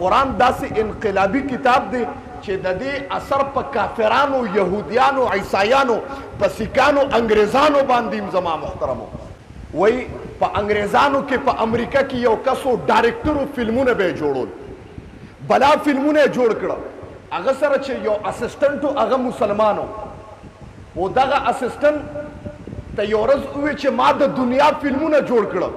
قرآن داسې انقلابي کتاب دی چې د دې اثر په کافرانو، یهودیانو، عیسایانو، په سیکانو، انګریزانو باندې زما محترمو وای په انګریزانو کې په امریکا کې یو کسو ډایرکټرو فلمونه به جوړول، بلا فلمونه جوړ کړه. هغه سره چې یو اسسټنټ هغه مسلمانو و دغه اسسټنټ ته یو ورځ ووایي چې ما د دنیا فلمونه جوړ کړه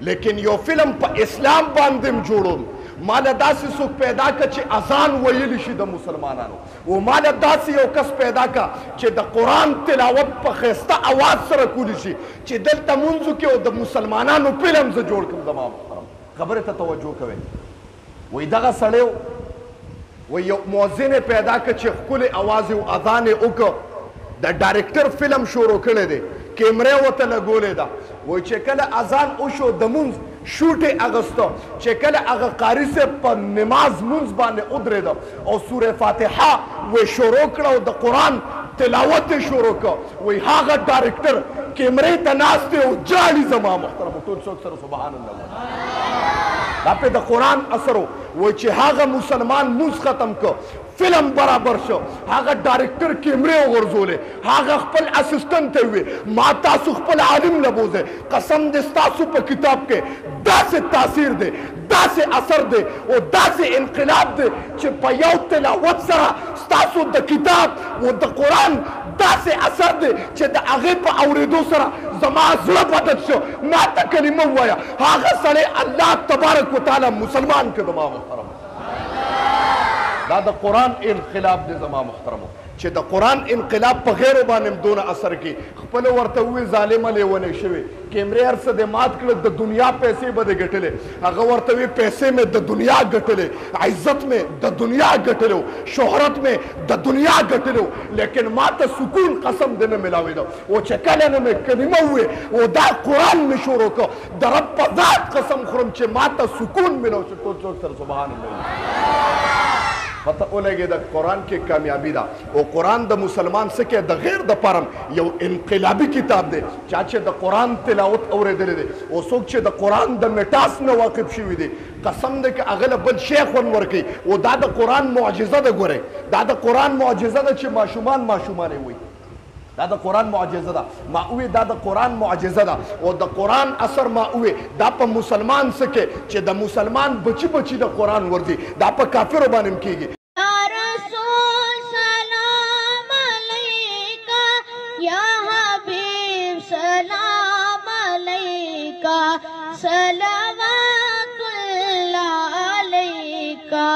لیکن یو فلم په اسلام باندې جوړوم. ما له داسې څوک پیدا کړه چې اذان ویلی شي د مسلمانانو، و ما له داسې یو کس پیدا کړه چې د قرآن تلاوت په ښایسته اواز سره کولی شي چې دلته مونځو کې او د مسلمانانو فلم زه جوړ کړم. زما محترم خبرې ته توجه کوئ. وایي دغه سړی وایي یو مؤذن یې پیدا کړه چې ښکلی اواز یې اذان یې وکړه، د ډایرکټر فلم شروع کړی دی، کیمره ورته لګولې ده. وایي چې کله اذان وشو د مونځ شوټ یې اغسته، چې کله هغه قاري صاحب په نماز مونځ باندې ودرېده او سوره فاتحه وی شروع کړه او د قرآن تلاوت یې شروع کړه، وایي هغه ډایرکټر کیمرې ته ناست دی او جاړي. زما محترمو ټول څوک سره سبحان الله، دا پې د قرآن اثر و. وایي چې هغه مسلمان مونځ ختم کړ، فلم برابر شو، هغه ډایرکټر کیمرې وغورځولې، هغه خپل اسسټنټ ته وی ما تاسو خپل عالم نه بوزئ، قسم دې ستاسو په کتاب کې داسې تاثیر دی، داسې اثر دی او داسې انقلاب دی چې په یو تلاوت سره ستاسو د کتاب او د قرآن داسې اثر دی چې د هغې په اورېدو سره زما زړه بدل شو. ما ته کلمه ووایه، هغه سړی الله تبارک وتعالی مسلمان کړ. زما محترم دا د قرآن انقلاب دی. زما محترمو چې د قرآن انقلاب په غیرو باندې دونه اثر کوي. خپله ورته ووایي ظالمه لیونی شوې، کیمرې هر څه دې مات کړه، د دنیا پیسې به دې ګټلې. هغه ورته ووایي پیسې مې د دنیا ګټلې، عزت مې د دنیا ګټلو، شهرت مې د دنیا ګټلو، لیکن ما ته سکون قسم دې نه ملاوېده. او چې کله نه مې کلمه ووایي او دا قرآن مې شروع کړ، د رب په ذات قسم خورم چې ما ته سکون ملو شو. ټول څوک سره سبحان الله پته ولګي د قرآن کې کامیابی ده. او قرآن د مسلمان څه کې د غیر د پرم یو انقلابي کتاب دی. چا چې د قرآن تلاوت اورېدلی دی او څوک چې د قرآن د مټاس نه واقف شوي دي، قسم دی که هغه له بل شی خوند ورکوي. او دا د قرآن معجزه ده. ګورئ دا د قرآن معجزه ده چې ماشومان یې وایي دا د قرآن معجزه ده. ما وی دا د قرآن معجزه ده او د قرآن اثر ما وی دا په مسلمان څه کې چې د مسلمان بچی بچی د قرآن ورځي، دا په کافرو باندې کېږي. صلوات الله علیکہ.